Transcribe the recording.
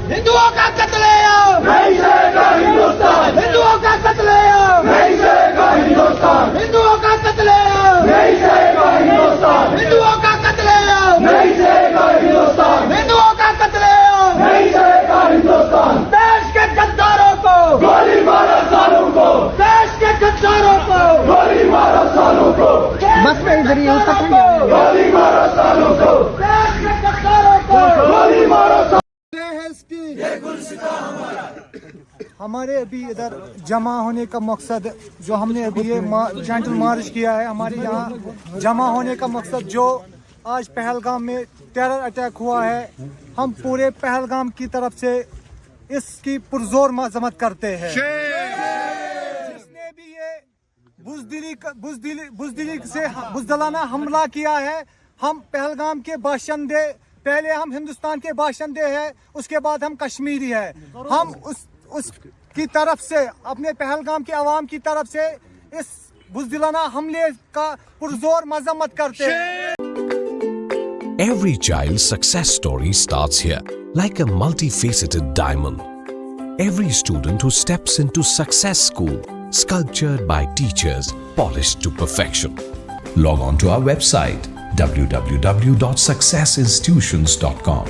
हिंदुओं का कत्लेआम नहीं सहेगा हिंदुस्तान, हिंदुओं का कत्लेआम नहीं सहेगा हिंदुस्तान, हिंदुओं का कत्लेआम नहीं सहेगा हिंदुस्तान, हिंदुओं का कत्लेआम नहीं सहेगा हिंदुस्तान, हिंदुओं का कत्लेआम नहीं सहेगा हिंदुस्तान। देश के गद्दारों को गोली मारो सालों को, देश के गद्दारों को गोली मारो सालों को, बस में इधर ही गोली मारो सालों को, देश के गद्दारों को गोली मारो सालों को। हमारे अभी इधर जमा होने का मकसद, जो हमने अभी ये जेंटल मार्च किया है, हमारे यहाँ जमा होने का मकसद जो आज पहलगाम में टेरर अटैक हुआ है, हम पूरे पहलगाम की तरफ से इसकी पुरजोर मजम्मत करते हैं। जिसने भी ये बुजदिलाना हमला किया है, हम पहलगाम के बाशिंदे, पहले हम हिंदुस्तान के बाशिंदे हैं, उसके बाद हम कश्मीरी है, हम उसकी तरफ से, अपने पहलगाम के अवाम की तरफ से इस बुजदिलाना हमले का पुरजोर मजम्मत करते हैं। Every child's success story starts here, like a multifaceted diamond. Every student who steps into Success School, sculptured by teachers, polished to perfection. Log on to our website www.successinstitutions.com.